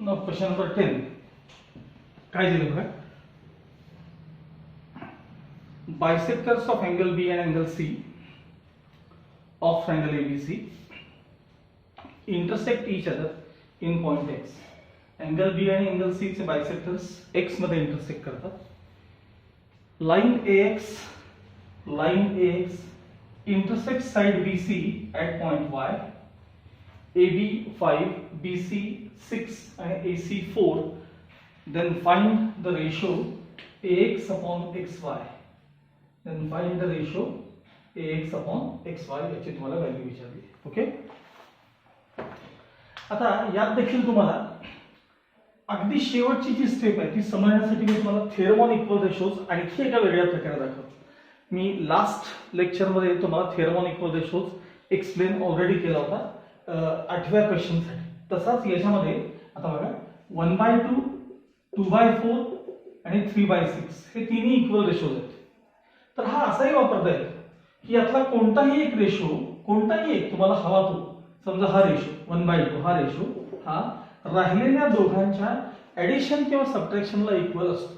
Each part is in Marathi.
Now question number 10 काय दिलं बघा. Bisectors of angle B and angle C of triangle ABC intersect each other in point X. Angle B आणि angle C चे bisectors X मध्ये intersect करतात. Line AX intersects side BC at point Y. AB 5, BC 6 and AC 4. Then find the ratio AX upon XY. Then find the ratio AX upon XY याची तुम्हाला व्हॅल्यू विचारली. ओके. आता यात देखील तुम्हाला अगदी शेवटची जी स्टेप आहे ती समजण्यासाठी मी तुम्हाला थेरम ऑन इक्वल रेशोज आणखी एका वेगळ्या प्रकारे दाखवतो. मी लास्ट लेक्चर मध्ये तुम्हाला theorem on equal ratios explain already केला होता 8व्या क्वेश्चन साठी. तसाच याच्यामध्ये आता बघा 1/2, 2/4 आणि 3/6 हे तिन्ही इक्वल रेशोज आहेत. तर हा असाही वापरता येतो की यातला कोणताही एक रेशो, कोणताही एक तुम्हाला हवा तो, समजा हा रेशो 1/2 हा रेशो हा राहिलेल्या दोघांच्या ऍडिशन किंवा सबट्रॅक्शनला इक्वल असतो.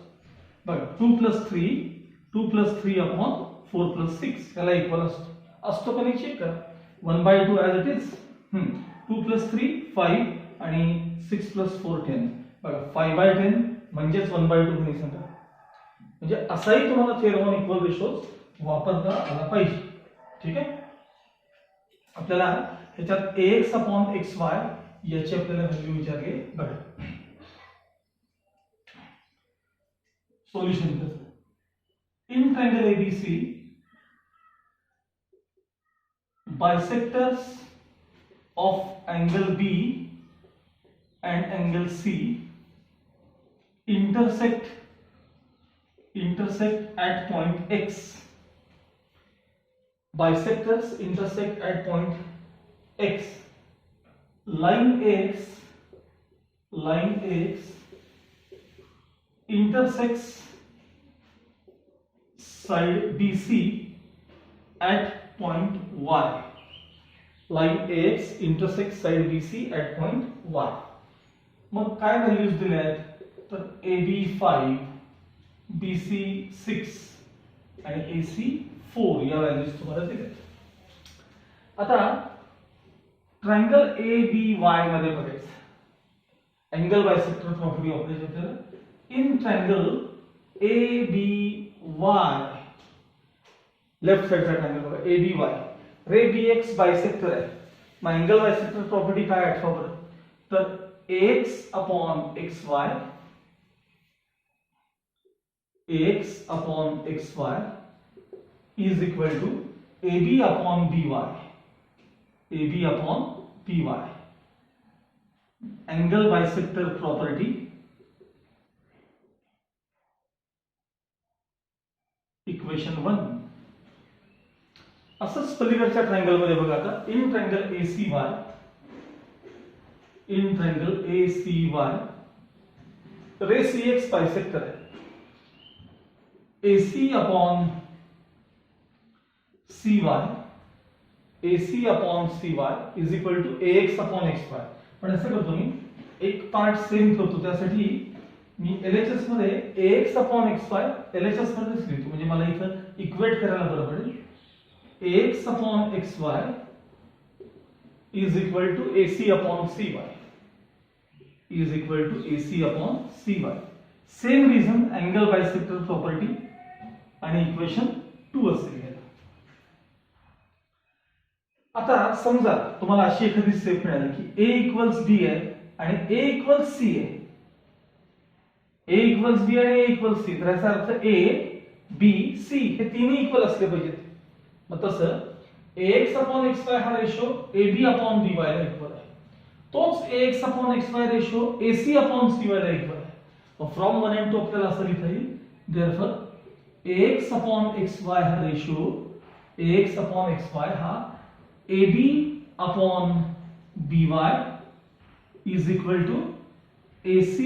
बघा 2 + 3 अपॉन 4 + 6 याला इक्वल असतो का नाही चेक करा. 1/2 ॲज इट इज, 2 + 3 5 आणि 6 + 4 10. बघा 5/10 म्हणजेच 1/2 कोणी सांगा. म्हणजे असाही तुम्हाला थेरम ऑन इक्वल रेशोज वापरता आला पाहिजे. ठीक आहे. आपल्याला ह्याच्यात AX upon XY याची आपल्याला व्हॅल्यू विचारली. बघा सोल्युशन कसं. In triangle ABC bisectors of angle B and angle C intersect at point X. Bisectors intersect at point X. Line AX intersects side BC at point Y. Line AX intersects side BC at point Y. मग काय व्हॅल्यूज दिल्या आहेत तर AB 5, BC 6 आणि AC 4 या व्हॅल्यूज तुम्हाला दिल्या. आता ट्रायंगल ABY मध्ये बघायचं. अँगल बायसेक्टर प्रॉपर्टी वापरायची आपल्याला. इन ट्रायंगल ABY लेफ्ट साइडचा ट्रायंगल बघा ABY रे BX बायसेक्टर आहे. मग अँगल बायसेक्टर प्रॉपर्टी काय आठवा बरं तर AX upon XY is equal to AB upon BY. Angle bisector property equation 1. असंच पलीकडच्या ट्रायंगल मध्ये बघा. आता in triangle ACY ray CX bisector आहे. AC upon CY is equal to AX upon XY. पण असं करतो मी एक पार्ट सेम ठेवतो. त्यासाठी मी LHS मध्ये AX upon XY LHS मध्येच लिहितो म्हणजे मला इथं इक्वेट करायला बरं पडेल. AX upon XY is equal to AC upon CY. Same reason angle bisector property आणि इक्वेशन 2 असेल. आता समजा तुम्हाला अशी एखादी स्टेप मिळाली की A इक्वल्स B आहे आणि A इक्वल्स C आहे. A इक्वल्स B आणि A इक्वल्स C तर याचा अर्थ A, B, C हे तिन्ही इक्वल असले पाहिजेत. मग तसं AX upon XY हा रेशो AB upon BY ला इक्वल आहे. तोच AX upon XY ratio AC upon CY ला इक्वल आहे. मग फ्रॉम 1 and 2 आपल्याला असं लिहिता येईल. देयरफॉर AX upon XY हा रेशो AX upon XY हा AB upon BY is equal to AC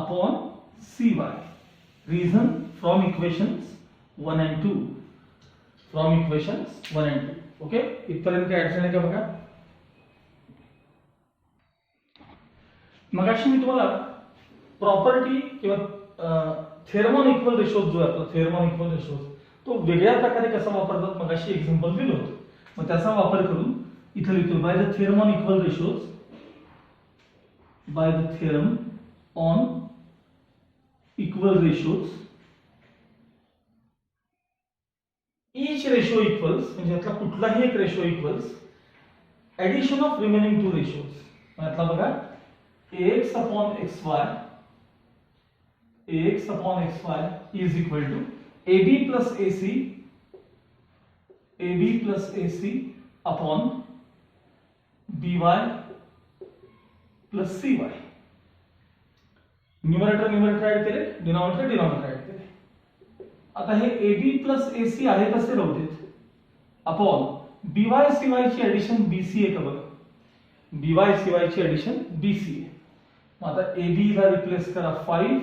upon CY. Reason from equations 1 and 2. Okay. इथपर्यंत काय अडचण आहे का बघा. मगाशी मी तुम्हाला प्रॉपर्टी किंवा थेरमॉन इक्वल रेशोज जो आहे आपला थेरमॉन इक्वल रेशोज तो वेगळ्या प्रकारे कसा वापरतात मगाशी एक्झाम्पल दिलं होतं. मग त्याचा वापर करून इथे लिहितो by the theorem on equal ratios by the theorem on equal ratios each ratio equals म्हणजे यातला कुठलाही एक ratio equals addition of remaining two ratios. यातला बघा ax upon xy is equal to ab plus ac upon by plus cy. Numerator add केले, डिनॉमिनेटर ऍड केले. आता हे ab प्लस ac आहे तसे राहू देत अपॉन by cy ची ऍडिशन bc आहे का बघा, by cy ची ऍडिशन bc आहे. मग आता ab ला रिप्लेस करा 5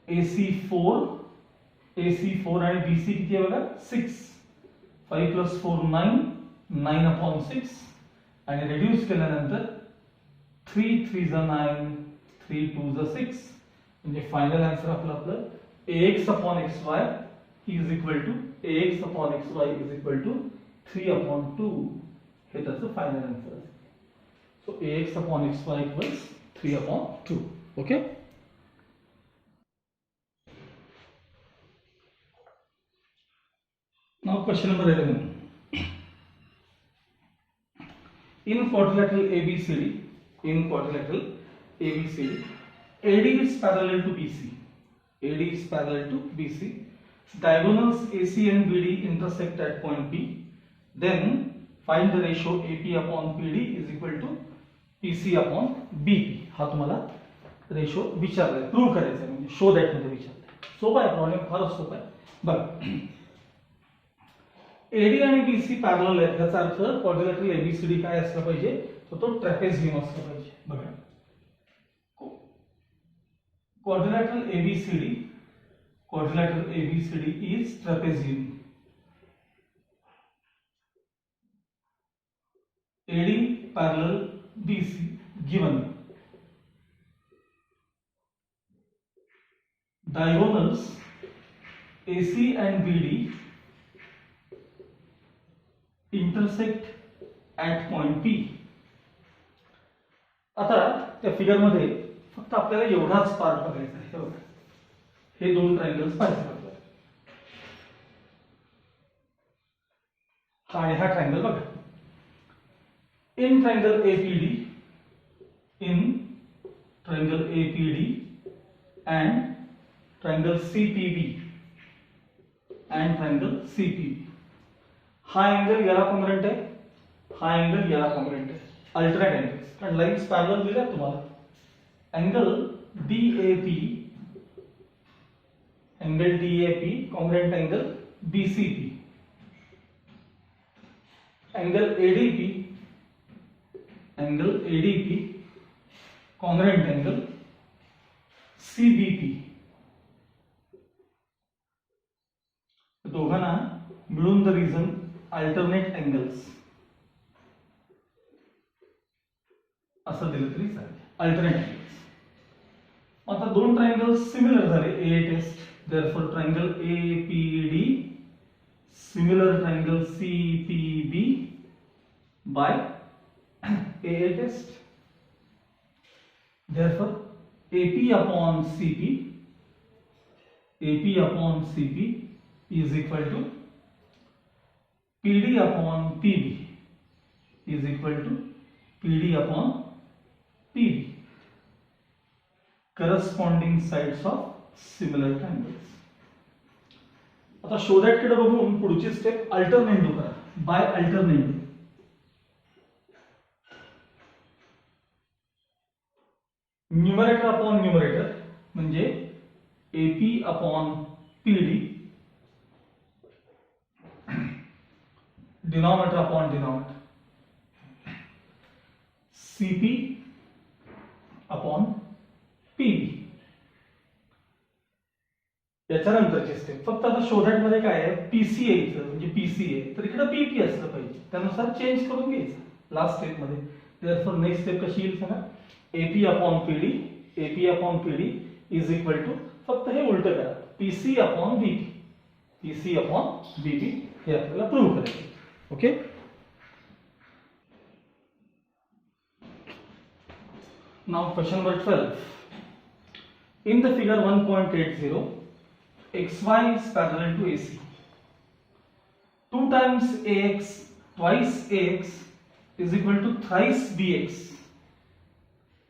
ac 4 आणि bc किती आहे बघा 6. 5 plus 4 9 upon 6 आणि रिड्यूस केल्यानंतर 3 3 9 3 2 6 म्हणजे फायनल आन्सर आपलं ax upon xy is equal to 3 upon 2 हे त्याचं फायनल आन्सर आहे. So ax upon xy equals 3 upon 2. Okay? Now question number 11. In quadrilateral ABCD, AD is parallel to BC. Diagonals AC and BD intersect at point P. Then find the ratio AP upon PD is equal to PC upon BP. हा तुम्हाला रेशो विचारलाय, प्रूव्ह करायचा आहे म्हणजे शो दॅट मध्ये विचारलाय. सोपा आहे प्रॉब्लेम, फारच सोपा आहे. बघा एडी आणि बीसी पॅरलल आहेत याचा अर्थ क्वाड्रिलॅटरल एबीसीडी काय असला पाहिजे, तर तो ट्रॅपेझियम असला पाहिजे. बघा quadrilateral ABCD is trapezium. AD parallel BC given. Diagonals AC and BD intersect at point P. आता त्या फिगर मध्ये फक्त आपल्याला एवढाच पार्ट बघायचा आहे. हे बघा हे दोन ट्रायंगल्स पाहिजे आपल्याला. हा ट्रायंगल बघा. In triangle APD and triangle CPB हा एंगल याला कॉन्ग्रुएंट आहे, हा एंगल याला कॉन्ग्रुएंट आहे. अल्टरनेट एंगल्स कारण लाईन्स पॅरलल दिल्या तुम्हाला. Angle DAP congruent angle BCP. Angle ADP congruent angle CBP. दोघांना मिळून द रिझन अल्टरनेट एंगल्स असं दिलं तरी चालेल. Alternate angles. आता दोन ट्रायंगल्स सिमिलर झाले. A test therefore triangle APD similar triangle CPB by AA test. Therefore, AP upon CP is equal to PD upon PB is equal to PD upon PB. Corresponding sides of similar triangles. आता शो दॅट कडे बघून पुढची स्टेप अल्टरनेटिव्ह करा. By alternative numerator upon numerator म्हणजे AP upon PD, denominator upon denominator CP upon PB. याच्यानंतरची स्टेप फक्त आता शोधट मध्ये काय आहे, PC आहे इथं म्हणजे PC आहे तर इकडे PP असलं पाहिजे, त्यानुसार चेंज करून घ्यायचं लास्ट स्टेप मध्ये. देयरफॉर नेक्स्ट स्टेप कशी येईल सांगा, AP upon PD is equal to, फक्त हे उलट करा, PC अपॉन BP हे आपल्याला प्रूव्ह करायचे. Okay. Now question number 12. In the figure 1.80, xy is parallel to AC. 2 times AX twice AX is equal to thrice BX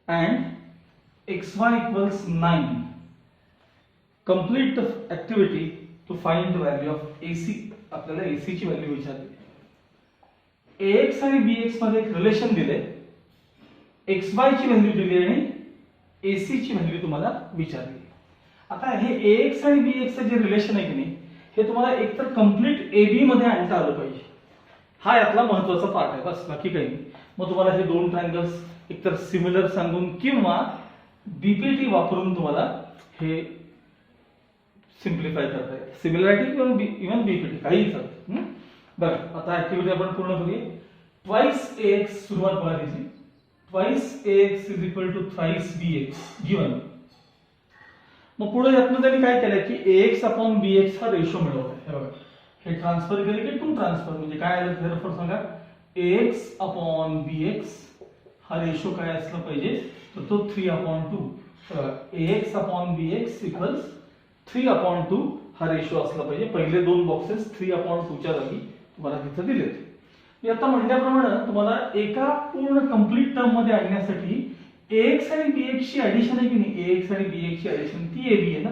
and xy equals 9. Complete the activity to find the value of AC. आपल्याला AC ची व्हॅल्यू विचारली. AX आणि BX मध्ये एक रिलेशन दिले, XY ची व्हॅल्यू दिली आणि AC ची व्हॅल्यू तुम्हाला विचारली. आता हे AX आणि BX चे जे रिलेशन आहे की नाही, हे तुम्हाला एकतर कंप्लीट AB मध्ये आणता आलं पाहिजे. हा यातला महत्त्वाचा पार्ट आहे, बस बाकी काही नाही. मग तुम्हाला हे दोन ट्रायंगल्स एकतर सिमिलर सांगून किंवा BPT वापरून तुम्हाला हे सिम्प्लिफाय करता येईल. सिमिलॅरिटी किंवा इव्हन BPT काही चालतं. बरं, आता ऍक्टिव्हिटी आपण पूर्ण करूया. ट्वाइस AX सुरुवात बघा त्याची. Twice AX is equal to thrice BX given. मग पुढे यातनं त्यांनी काय केलंय की AX अपॉन BX हा रेशो मिळवलाय. हे बघा, हे ट्रान्सफर केले की 2 ट्रान्सफर म्हणजे काय आलं थेरफॉर सांगा. AX अपॉन BX हा रेशो काय असला पाहिजे, तर तो 3/2. AX अपॉन BX इक्वल्स 3/2 हा रेशो असला पाहिजे. पहिले दोन बॉक्सेस 3/2 च्या जागी तुम्हाला तिथे दिलेत. मी आता म्हटल्याप्रमाणे तुम्हाला एका पूर्ण कंप्लीट टर्म मध्ये आणण्यासाठी AX आणि BX ची ऍडिशन आहे की नाही, AX आणि BX ची ऍडिशन ती AB आहे ना.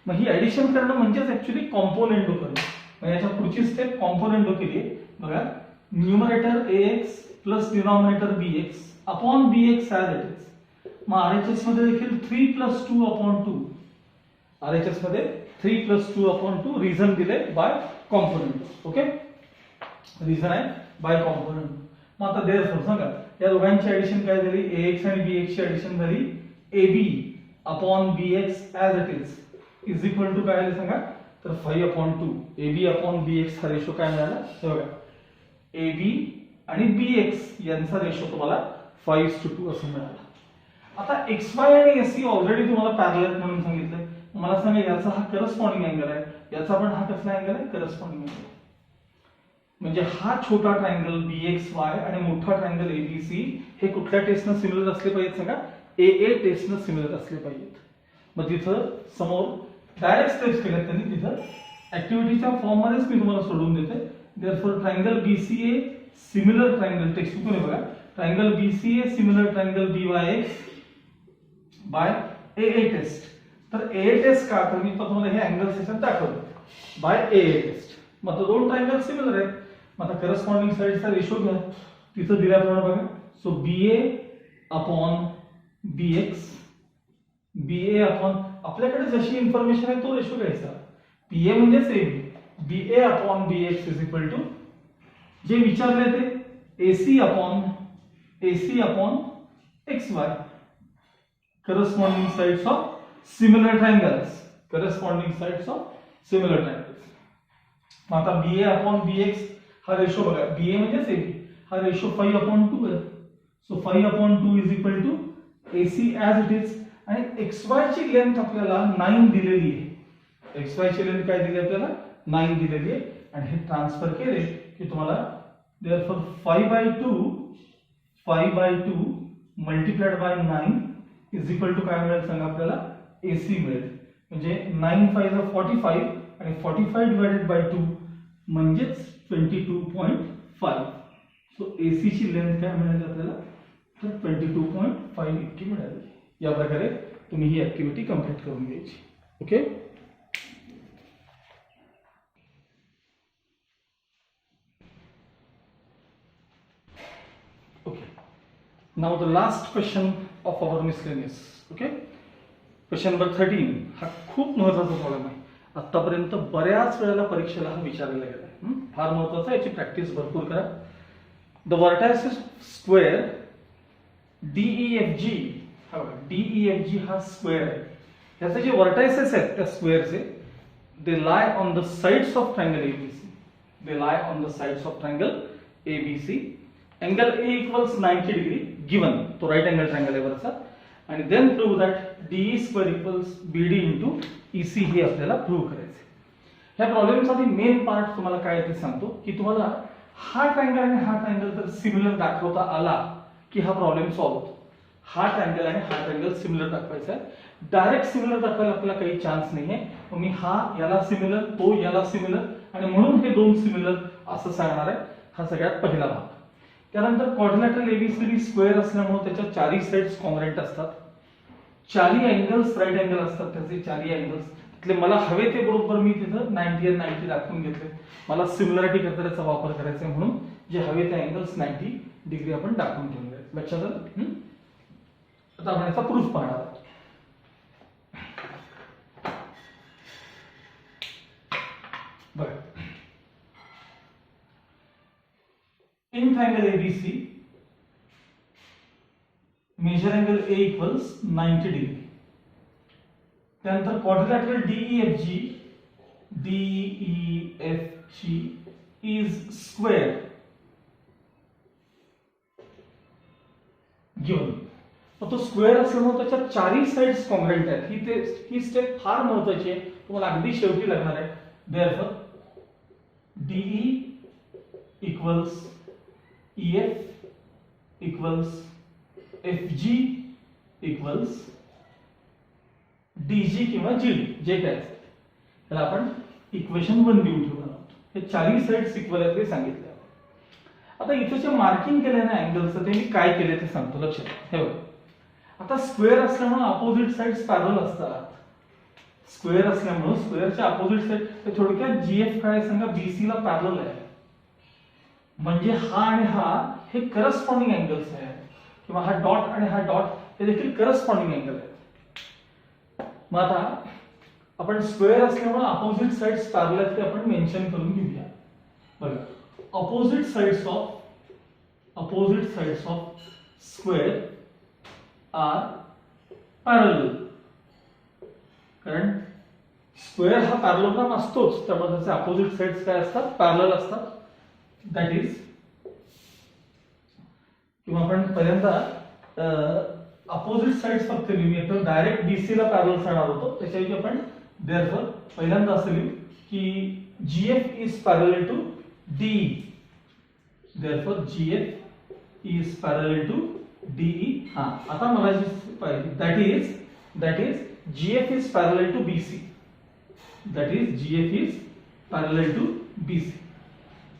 मग ही ऍडिशन करणं म्हणजेच ऍक्च्युअली कॉम्पोनेंटो करणं. मग याच्या पुढची स्टेप कॉम्पोनेंटो केली आहे. बघा, numerator AX plus denominator BX upon BX as it is. मग RHS मध्ये देखील 3+2/2. RHS मध्ये 3+2/2 रिझन दिले बाय कॉम्पोनेंट. ओके, रिझन आहे बाय कॉम्पोनेंट. मग आता देअरफॉर सांगा या दोघांची ऍडिशन काय झाली, AX आणि BX ची ऍडिशन झाली AB upon BX as it is equal to काय आले सांगा, तर 5/2. AB अपॉन BX हा रेशो काय मिळाला, हे बघा, AB आणि BX यांचा रेशो तुम्हाला 5:2 असं मिळाला. आता XY आणि AC ऑलरेडी तुम्हाला पॅरलल म्हणून सांगितलंय. मला सांगा याचा हा करस्पॉन्डिंग अँगल आहे, याचा पण हा कसला अँगल आहे, करस्पॉन्डिंग अँगल. म्हणजे हा छोटा ट्रायंगल BXY आणि मोठा ट्रायंगल ABC हे कुठल्या टेस्टनं सिमिलर असले पाहिजेत सांगा, AA टेस्टनं सिमिलर असले पाहिजेत. मग तिथं समोर डायरेक्ट स्टेप्स केल्यात त्यांनी. तिथं ऍक्टिव्हिटीच्या फॉर्म मध्येच मी तुम्हाला सोडून देते. Therefore triangle BCA similar triangle test कुठे बघा, triangle BCA similar triangle BYX by AA test. तर AA टेस्ट का, तर मी तुम्हाला हे अँगल सेशन दाखवतो बाय AA टेस्ट. मग तो दोन ट्रायंगल सिमिलर आहेत. मग आता करस्पॉन्डिंग साइडचा रेशो घ्या, तिथं दिल्याप्रमाणे बघा. So BA upon BX, BA upon आपल्याकडे जशी इन्फॉर्मेशन आहे तो रेशो घ्यायचा. PA म्हणजेच AB, BA upon BX is equal to जे विचारले ते AC upon XY. Corresponding sides of similar triangles, corresponding sides of similar triangles. मग आता BA अपॉन BX हा रेशो बघा, BA म्हणजेच AB, हा रेशो 5/2 आहे. So 5/2 is equal to AC as it is. आणि XY ची लेंथ आपल्याला 9 दिलेली आहे. XY ची लेंथ काय दिली आपल्याला, 9 दिलेली आहे. आणि हे ट्रान्सफर केले की तुम्हाला therefore 5/2 multiplied by 9 is equal to काय मिळेल सांगा आपल्याला, AC मिळेल. म्हणजे 9×5 = 45 आणि 45 डिवाइडेड बाय 2 म्हणजेच 22.5. सो AC ची लेंथ काय मिळाली आपल्याला, तर 22.5 इतकी मिळाली. या प्रकारे तुम्ही ही ऍक्टिव्हिटी कंप्लीट करून घ्यायची. Okay. Okay, now the last question of our miscellaneous. Okay, question number 13 हा खूप महत्त्वाचा प्रॉब्लेम आहे. आतापर्यंत बऱ्याच वेळेला परीक्षेला हा विचारला गेला आहे. फार महत्त्वाचा आहे, याची प्रॅक्टिस भरपूर करा. The vertices square DEFG, DEFG हा स्क्वेअर आहे. त्याचे जे वर्टायसेस आहेत त्या स्क्वेअरचे, they lie on the sides of triangle ABC, they lie on the sides of triangle ABC angle A equals 90 degree given, तो राईट अँगल ट्रायंगल आहे वरचा, आणि then prove that DE square equals BD into EC हे आपल्याला प्रूव्ह करायचं. ह्या प्रॉब्लेमचा मेन पार्ट तुम्हाला काय ते सांगतो की तुम्हाला हा ट्रायंगल आणि हा ट्रायंगल जर सिमिलर दाखवता आला की हा प्रॉब्लेम सॉल्व्ह होतो. हा ट्रायंगल आणि हा ट्रायंगल सिमिलर दाखवायचा आहे. डायरेक्ट सिमिलर दाखवायला आपल्याला काही चान्स नाहीये. मग मी हा याला सिमिलर, तो याला सिमिलर, आणि म्हणून हे दोन सिमिलर असं सांगणार आहे. हा सगळ्यात पहिला भाग. त्यानंतर क्वाड्रिलॅटरल एबीसीडी स्क्वेअर असल्यामुळे त्याच्या चारही साइड्स कॉन्ग्रुएंट असतात. चारही अँगल्स राईट अँगल असतात त्याचे चारही अँगल्स. त्यातले मला हवे ते बरोबर मी तिथं 90 आणि 90 दाखवून घेतले. मला सिमिलरिटी करता त्याचा वापर करायचा आहे म्हणून जे हवे ते अँगल्स 90 डिग्री आपण टाकून ठेवले. लक्षात आलं? आता आपण याचा प्रूफ पाहणार आहोत. बघा, in triangle ABC measure angle A equals 90 degree. त्यानंतर quadrilateral DEFG is square given. तो स्क्वेअर असल्यामुळे त्याच्या चारही साइड्स कॉन्ग्रुएंट आहेत. ही स्टेप फार महत्त्वाची आहे, तुम्हाला अगदी शेवटी लागणार आहे. Therefore DE equals EF equals FG equals DG किंवा GD जे काय असेल त्याला आपण इक्वेशन 1 देऊन ठेवणार आहोत. हे चारही साइड्स इक्वल आहेत हे सांगितलं. आता इथे जे मार्किंग केलं ना अँगलचं ते मी काय केले ते सांगतो. लक्षात हे बघा, आता स्क्वेअर असल्यामुळे अपोजिट साइड्स पॅरलल असतात. स्क्वेअर असल्यामुळे स्क्वेअरच्या अपोजिट साइड ते थोडक्यात GF काय सांगा BC ला पॅरलल आहे. म्हणजे हा आणि हा हे करस्पॉन्डिंग अँगल्स आहेत, किंवा हा डॉट आणि हा डॉट हे देखील करस्पॉन्डिंग अँगल आहेत. मग आता आपण स्क्वेअर असल्यामुळे अपोजिट साइड्स पॅरलल आहेत ते आपण मेन्शन करून घेऊया. बघा, opposite sides of square are parallel. कारण स्क्वेअर हा पॅरलोग्राम असतोच, त्यामुळे त्याचे अपोजिट साइड्स काय असतात? पॅरलल असतात. दॅट इज, किंवा आपण पहिल्यांदा अपोजिट साइड्स फक्त लिहूया, तर डायरेक्ट BC ला पॅरलल सांगणार होतो. त्याच्याऐवजी आपण देअरफॉर पहिल्यांदा असं लिहू की GF is parallel to DE. Therefore GF is parallel to DE. हा, आता मला जी पाहिजे that is GF is parallel to BC. That is GF is parallel to BC.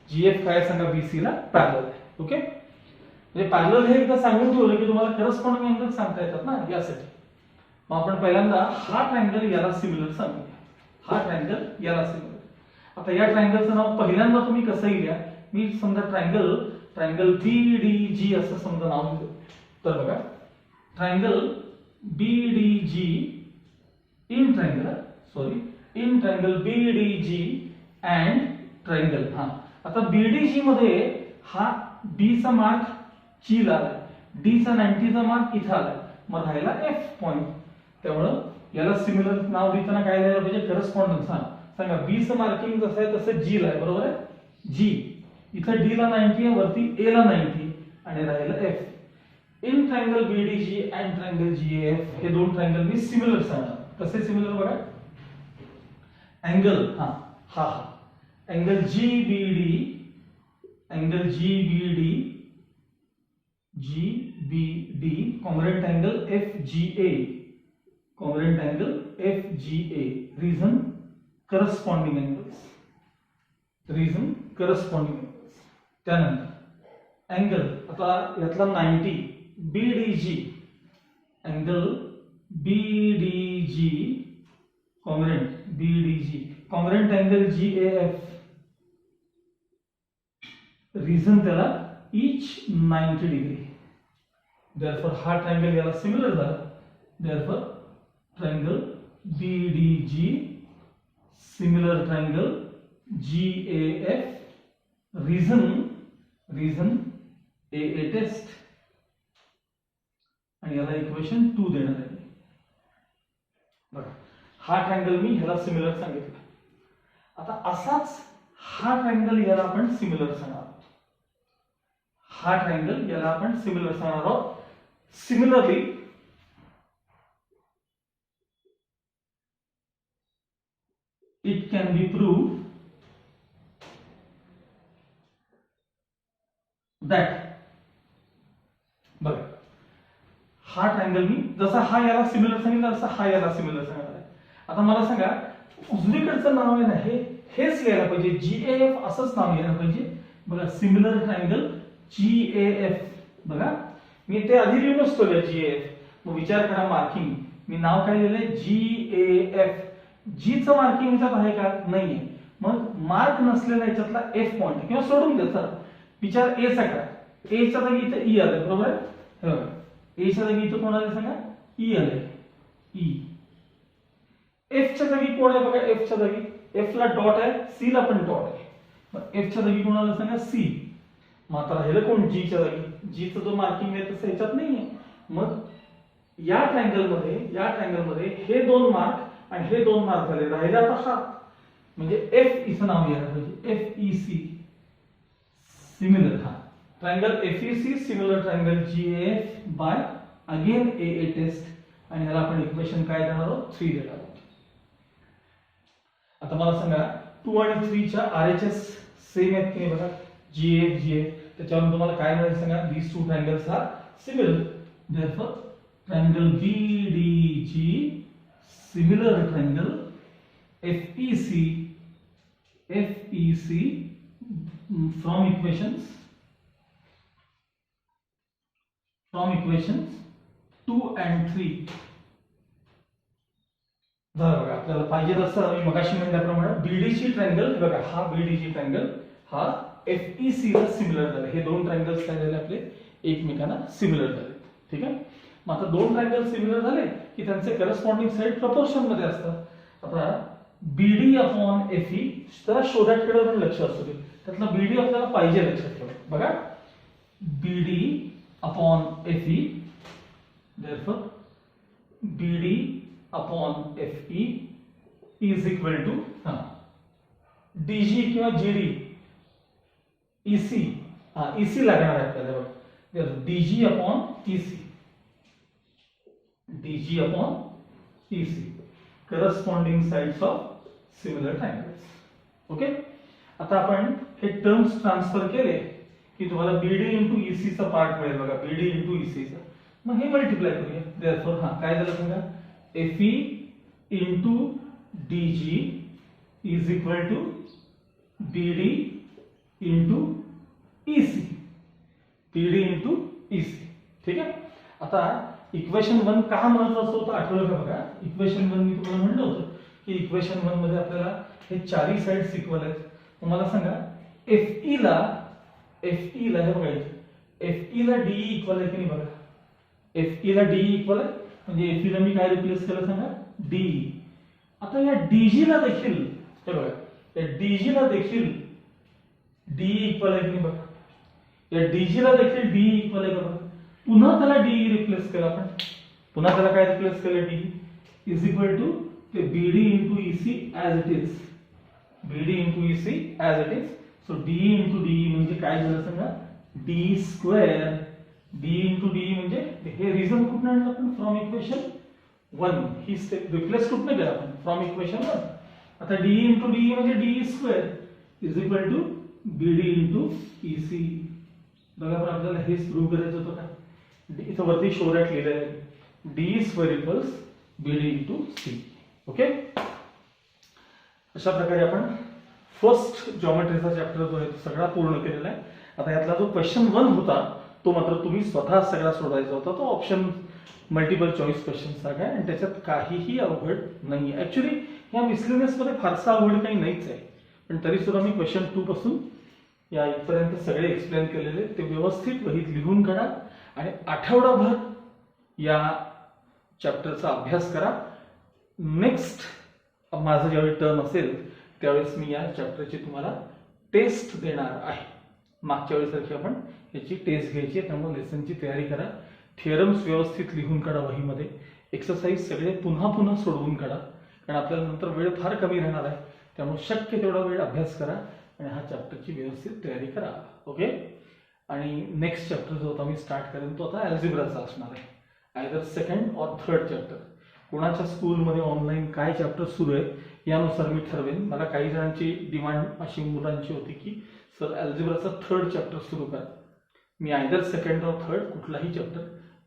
GF काय सांगा BC ला पॅरलल आहे. ओके, म्हणजे पॅरलल हे एकदा सांगून ठेवलं की तुम्हाला करस्पॉन्डिंग अँगल सांगता येतात ना यासाठी. मग आपण पहिल्यांदा हा ट्रायंगल याला सिमिलर सांगूया. हा ट्रायंगल याला सिमिलर. आता या ट्रायंगलचं नाव पहिल्यांदा तुम्ही कसं लिहा? मी समजा ट्रायंगल BDG असं समजा नाव दिलं तर बघा, triangle BDG in triangle BDG and triangle. हा, आता BDG मध्ये हा B चा मार्क G ला आलाय, D चा 90 चा मार्क इथं आलाय, मग राहिला F पॉइंट. त्यामुळं याला सिमिलर नाव देताना काय लिहायला पाहिजे? करस्पॉन्डन्स. हा, सांगा B चं मार्किंग जसं आहे तसं G ला आहे, बरोबर आहे? G इथं D ला 90 आहे, वरती A ला 90 आणि राहिलं F. In triangle BDG and triangle GAF हे दोन ट्रायंगल मी सिमिलर सांगणार. कसे सिमिलर बघा, अँगल हा angle GBD congruent angle FGA. Reason corresponding angles. त्यानंतर अँगल आता यातला 90 BDG angle BDG congruent angle GAF. Reason त्याला ईच 90 डिग्री. देअरफॉर हा ट्रायंगल याला सिमिलर झाला. Therefore triangle BDG similar triangle GAF. Reason AA test. आणि याला इक्वेशन 2 देणार आहे. बघा, हा ट्रायंगल मी ह्याला सिमिलर सांगितलं. आता असाच हा ट्रायंगल याला आपण सिमिलर सांगणार. हा ट्रायंगल, याला आपण सिमिलर सांगणार आहोत. Similarly it can be proved that, बघा हा ट्रायंगल मी जसा हा याला सिमिलर सांगितलं तसा हा याला सिमिलर सांगणार आहे. आता मला सांगा उजवीकडचं नाव आहे ना हेच लिहायला पाहिजे, GAF असंच नाव लिहायला पाहिजे. बघा सिमिलर ट्रायंगल GAF, बघा मी ते आधी लिहूनच ठेवलं GAF. मग विचार करा मार्किंग, मी नाव काय लिहिलंय GAF. G चं मार्किंग याच्यात आहे का? नाहीये. मग मार्क नसलेला याच्यातला F पॉइंट किंवा सोडून द्या. चला विचार A चा करा. A च्या जागी इथं E आलं, बरोबर आहे? हे बघा A च्या जागी इथं कोण आलं सांगा? E आलंय, E. F च्या जागी कोण आहे? बघा F च्या जागी F ला डॉट आहे, C ला पण डॉट आहे. मग F च्या जागी कोण आलं सांगा? C. मात्र राहिलं कोण? G च्या जागी. G चा जो मार्किंग आहे तसं ह्याच्यात नाहीये. मग या ट्रायंगल मध्ये हे दोन मार्क आणि हे दोन मार्क झाले, राहिला आता हा, म्हणजे F इथं नाव घ्यायला पाहिजे, FEC, सिमिलर. हा triangle FEC similar triangle GAF by again AA test, आणि याला आपण इक्वेशन काय देणार आहोत? 3 देणार आहोत. आता मला सांगा 2 आणि 3 च्या RHS सेम आहेत की बघा, GAF, त्याच्यावरून तुम्हाला काय मिळेल सांगा? these two triangles are similar, therefore triangle BDG similar triangle FEC from equations 2 and 3. बघा आपल्याला पाहिजे तसं मी मगाशी म्हटल्याप्रमाणे BDG ट्रायंगल, बघा हा BDG ट्रायंगल हा FEC ला सिमिलर झाले. हे दोन ट्रायंगल्स काय झाले आपले? एकमेकांना सिमिलर झाले. ठीक आहे. मग आता दोन ट्रायंगल सिमिलर झाले की त्यांचे करस्पॉन्डिंग साइड प्रपोर्शन मध्ये असतात. आता BD अपॉन FE जरा शोधाकडे पण लक्ष असू दे, त्यातला BD आपल्याला पाहिजे लक्षात ठेवा. बघा BD upon FE, therefore BD upon FE is equal to DG किंवा GD EC, EC लागणार आहे आपल्याला. बघा DG upon EC, DG upon EC, corresponding sides of similar triangles. Okay. आता आपण हे टर्म्स ट्रान्सफर केले की तुम्हाला BD इंटू EC चा पार्ट मिळेल. बघा BD इंटू EC चा, मग हे मल्टिप्लाय करूया. देअरफॉर काय झालं सांगा? FE into DG is equal to BD into EC, BD into EC. ठीक आहे. आता इक्वेशन 1 का महत्वाचं होतं आठवलं का? बघा इक्वेशन 1 मी तुम्हाला म्हणलं होतं की इक्वेशन 1 मध्ये आपल्याला हे चारही साइड्स इक्वल आहेत. मला सांगा FE ला हे बघा FE ला DE इक्वल आहे की नाही? बघा FE ला DE इक्वल आहे, म्हणजे FE ला मी काय रिप्लेस केलं सांगा? DE. आता या DG ला देखील हे बघा, या DG ला देखील DE इक्वल आहे की नाही? बघा या DG ला देखील DE इक्वल आहे का? बघा पुन्हा त्याला DE रिप्लेस केलं आपण, पुन्हा त्याला काय रिप्लेस केलं? DE is equal to BD into EC as it is, BD into EC as it is. So DE into DE म्हणजे काय झालं सांगा? D square. DE into DE म्हणजे हे रिझन कुठून आणलं आपण? From equation 1. ही स्टेप रिप्लेस कुठून केलं आपण? From equation 1. आता DE इंटू DE म्हणजे DE square is equal to BD into EC. बघा पण आपल्याला हेच प्रूव्ह करायचं होतं का? इथं वरती शोधत लिहिलं आहे DE square equals BD into C. Okay. अशा प्रकारे आपण फर्स्ट जॉमेट्रीचा चॅप्टर जो आहे तो सगळा पूर्ण केलेला आहे. आता यातला जो क्वेश्चन 1 होता तो मात्र तुम्ही स्वतः सगळा सोडवायचा होता. तो ऑप्शन मल्टिपल चॉईस क्वेश्चन सारखा आहे आणि त्याच्यात काहीही अवघड नाही. ऍक्च्युली या मिसलेनियस मध्ये फारसा अवघड काही नाहीच आहे, पण तरी सुद्धा मी क्वेश्चन 2 पासून या इथपर्यंत सगळे एक्सप्लेन केलेले ते व्यवस्थित वहीत लिहून काढा आणि आठवडाभर या चॅप्टरचा अभ्यास करा. नेक्स्ट माझं ज्यावेळी टर्न असेल त्यावेळेस मी या चॅप्टरची तुम्हाला टेस्ट देणार आहे. मागच्या वेळेसारखी आपण याची टेस्ट घ्यायची आहे, त्यामुळे लेसनची तयारी करा. थिअरम्स व्यवस्थित लिहून काढा वहीमध्ये. एक्सरसाइज सगळे पुन्हा पुन्हा सोडवून काढा, कारण आपल्याला नंतर वेळ फार कमी राहणार आहे. त्यामुळे शक्य तेवढा वेळ अभ्यास करा आणि हा चॅप्टरची व्यवस्थित तयारी करा. ओके. आणि नेक्स्ट चॅप्टर जो आता मी स्टार्ट करेन तो आता अल्जिब्राचा असणार आहे, either second or third chapter. कोणाच्या स्कूलमध्ये ऑनलाईन काय चॅप्टर सुरू आहे यानुसार मी ठरवेन. मला काही जणांची डिमांड अशी मुलांची होती की सर अल्जिब्राचा थर्ड चॅप्टर सुरू करा. मी आयदर सेकंड और थर्ड कुठलाही चॅप्टर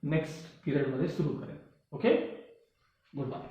नेक्स्ट पिरियडमध्ये सुरू करेन. Okay, good bye.